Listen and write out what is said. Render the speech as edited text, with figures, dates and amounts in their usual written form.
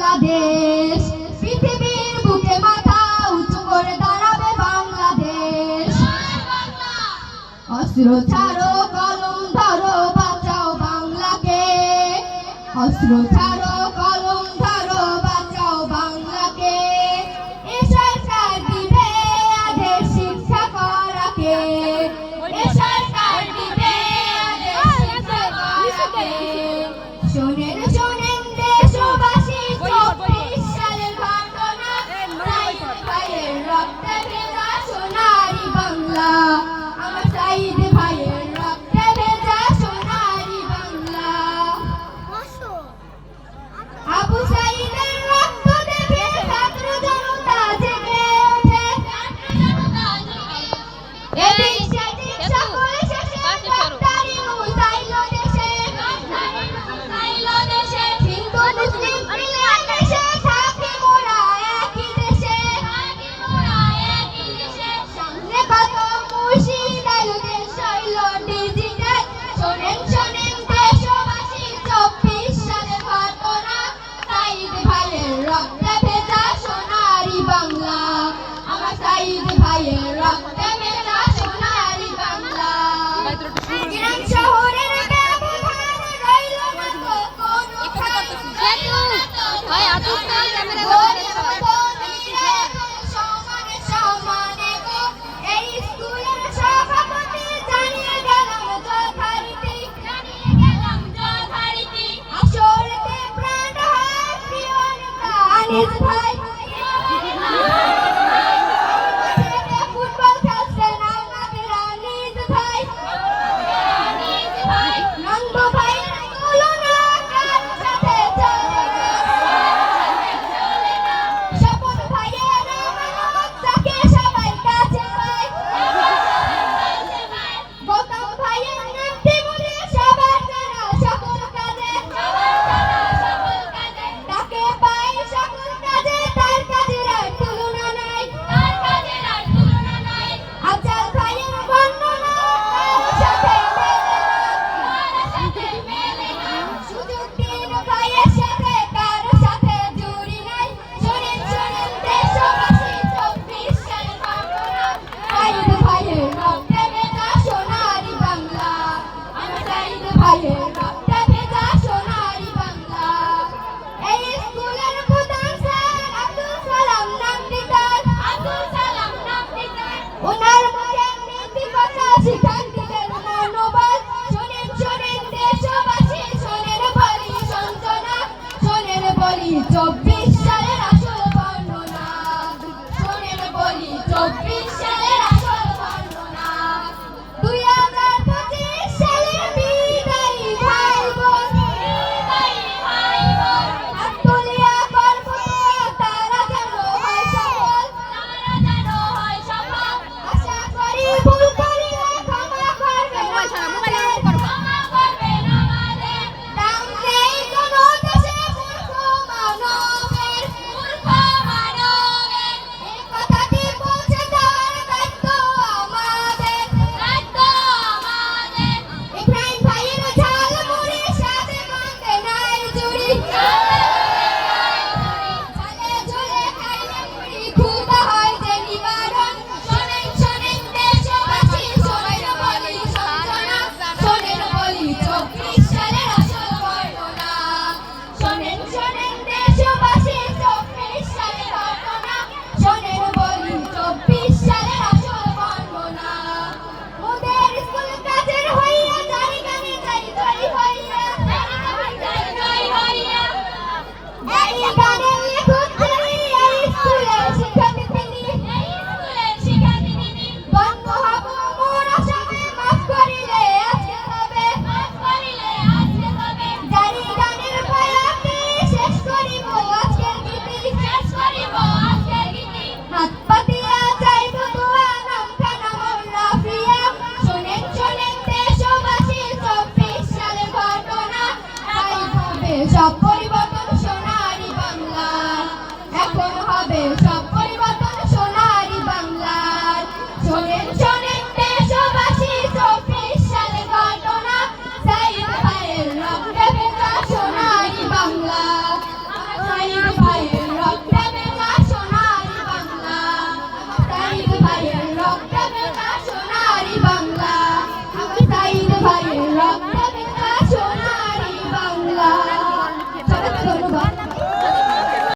বাংলাদেশ, পৃথিবীর বুকে মাথা উঁচু করে দাঁড়াবে বাংলাদেশ। অস্ত্র ছাড়ো কলম ধরো বাঁচাও বাংলাকে, অস্ত্র ছাড়ো কলম ধরো বাঁচাও বাংলাকে। এ সরকার দিবে আদেশ শিক্ষা করাকে, এ সরকার দিবে আদেশ শিক্ষা করাকে। শোনেন শোনেন দেশবাসী, 24 সালের ঘটনা, সাইদ ভাইয়ের রক্তে ভেজা সোনারি বাংলা, আমার সাইদ ভাইয়ের রক্তে ভেজা সোনারি বাংলা। আবু সাইদের রক্ত দেখে ছাত্র জনতা জেগে ওঠে, সকল শেষে ডাক্তারি মুসাইল দেশে, হিন্দু মুসলিম মিলেমিশে থাকি মোরা একই দেশে। সামনে কত মুর্শিদ আইলো, দেশ হইল ডিজিটাল। শোনেন শোনেন দেশবাসী, 24 সালের ঘটনা, সাইদ ভাইয়ের রক্তে ভেজা সোনারি বাংলা, আমার সাইদ ভাইয়ের রক্তে ভেজা সোনারি বাংলা। গ্রাম শহরের ব্যবধান রইল না তো কোনোখানে, গরিব ধনীরা সমানে সমানে গো। এই স্কুলের সভাপতি জানিয়ে গেলাম যথারীতি, আসরতে প্রাণ হয় প্রিয় নেতা আনিস ভাই। ফুটবল খেলছেন আমাদের আনিস ভাই, নন্দু ভাইয়ের তুলনা কার সাথে চলে না, স্বপন ভাইয়ের আমানত তাকে সবাই কাছে পায়, গৌতম ভাইয়ের নামটি বলে সবার জানা সকল কাজে, তাকে পাই সকল কাজে, তার কাজের আর তুলনা নাই। আফজাল ভাইয়ের বর্ণনা কারো সাথে মেলে না, সুজুদ্দিন ভাইয়ের সাথে কারো সাথে জুড়ি নাই। শোনেন শোনেন দেশবাসী, 24 সালের ঘটনা, সাইদ ভাইয়ের রক্তে ভেজা সোনারি বাংলা, আমার সাইদ ভাইয়ের রক্তে ভেজা সোনারি বাংলা। এই স্কুলের প্রধান স্যার আব্দুল সালাম নামটি তার, ওনার মুখে নীতিকথা শিক্ষার্থীদের মনোবল। শোনেন শোনেন দেশবাসী, শোনেন বলি সঞ্চনা, শোনেন বলি 24